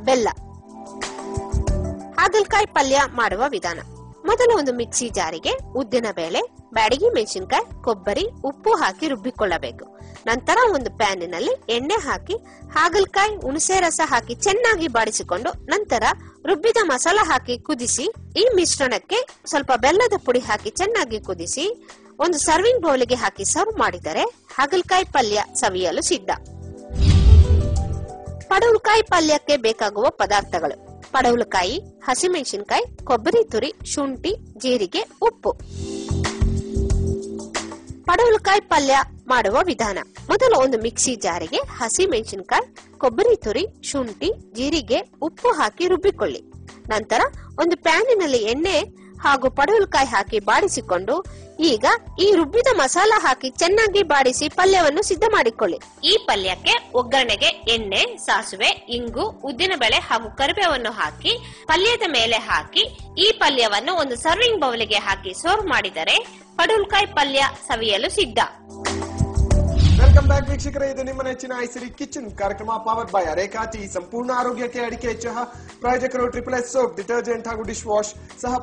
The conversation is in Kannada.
ಬೆಲ್ಲ. ಹಾಗಲಕಾಯಿ ಪಲ್ಯ ಮಾಡುವ ವಿಧಾನ. ಮೊದಲು ಒಂದು ಮಿಕ್ಸಿ ಜಾರಿಗೆ ಉದ್ದಿನ ಬೇಳೆ, ಬ್ಯಾಡಗಿ ಮೆಣಸಿನಕಾಯಿ, ಕೊಬ್ಬರಿ, ಉಪ್ಪು ಹಾಕಿ ರುಬ್ಬಿಕೊಳ್ಳಬೇಕು. ನಂತರ ಒಂದು ಪ್ಯಾನಿನಲ್ಲಿ ಎಣ್ಣೆ ಹಾಕಿ ಹಾಗಲಕಾಯಿ, ಹುಣಸೆ ರಸ ಹಾಕಿ ಚೆನ್ನಾಗಿ ಬಾಡಿಸಿಕೊಂಡು ನಂತರ ರುಬ್ಬಿದ ಮಸಾಲ ಹಾಕಿ ಕುದಿಸಿ, ಈ ಮಿಶ್ರಣಕ್ಕೆ ಸ್ವಲ್ಪ ಬೆಲ್ಲದ ಪುಡಿ ಹಾಕಿ ಚೆನ್ನಾಗಿ ಕುದಿಸಿ ಒಂದು ಸರ್ವಿಂಗ್ ಬೌಲಿಗೆ ಹಾಕಿ ಸರ್ವ್ ಮಾಡಿದರೆ ಹಾಗಲಕಾಯಿ ಪಲ್ಯ ಸವಿಯಲು ಸಿದ್ಧ. ಪಡವಲಕಾಯಿ ಪಲ್ಯಕ್ಕೆ ಬೇಕಾಗುವ ಪದಾರ್ಥಗಳು: ಪಡವಲಕಾಯಿ, ಹಸಿಮೆಣಸಿನಕಾಯಿ, ಕೊಬ್ಬರಿ ತುರಿ, ಶುಂಠಿ, ಜೀರಿಗೆ, ಉಪ್ಪು. ಪಡವಲಕಾಯಿ ಪಲ್ಯ ಮಾಡುವ ವಿಧಾನ. ಮೊದಲು ಒಂದು ಮಿಕ್ಸಿ ಜಾರಿಗೆ ಹಸಿಮೆಣಸಿನಕಾಯಿ, ಕೊಬ್ಬರಿ ತುರಿ, ಶುಂಠಿ, ಜೀರಿಗೆ, ಉಪ್ಪು ಹಾಕಿ ರುಬ್ಬಿಕೊಳ್ಳಿ. ನಂತರ ಒಂದು ಪ್ಯಾನಿನಲ್ಲಿ ಎಣ್ಣೆ ಹಾಗೂ ಪಡವಲಕಾಯಿ ಹಾಕಿ ಬಾಡಿಸಿಕೊಂಡು ಈಗ ಈ ರುಬ್ಬಿದ ಮಸಾಲ ಹಾಕಿ ಚೆನ್ನಾಗಿ ಬಾಡಿಸಿ ಪಲ್ಯವನ್ನು ಸಿದ್ಧ ಮಾಡಿಕೊಳ್ಳಿ. ಈ ಪಲ್ಯಕ್ಕೆ ಒಗ್ಗರಣೆಗೆ ಎಣ್ಣೆ, ಸಾಸುವೆ, ಇಂಗು, ಉದ್ದಿನಬೇಳೆ ಹಾಗೂ ಕರಿಬೇವನ್ನು ಹಾಕಿ ಪಲ್ಯದ ಮೇಲೆ ಹಾಕಿ ಈ ಪಲ್ಯವನ್ನು ಒಂದು ಸರ್ವಿಂಗ್ ಬೌಲಿಗೆ ಹಾಕಿ ಸರ್ವ್ ಮಾಡಿದರೆ ಪಡವಲಕಾಯಿ ಪಲ್ಯ ಸವಿಯಲು ಸಿದ್ಧ. ವೆಲ್ಕಮ್ ಬ್ಯಾಕ್ ವೀಕ್ಷಕರೇ, ಇದು ನಿಮ್ಮ ನೆಚ್ಚಿನ ಐಸಿರಿ ಕಿಚನ್ ಕಾರ್ಯಕ್ರಮ ಪವರ್ಡ್ ಬೈ ಅರೇಕಾ ಟೀ. ಸಂಪೂರ್ಣ ಆರೋಗ್ಯಕ್ಕೆ ಅಡಿಕೆ ಚಹಾ. ಪ್ರಾಯೋಜಕರು SSS ಸೋಪ್, ಡಿಟರ್ಜೆಂಟ್ ಹಾಗೂ ಡಿಶ್ ವಾಶ್ ಸಹ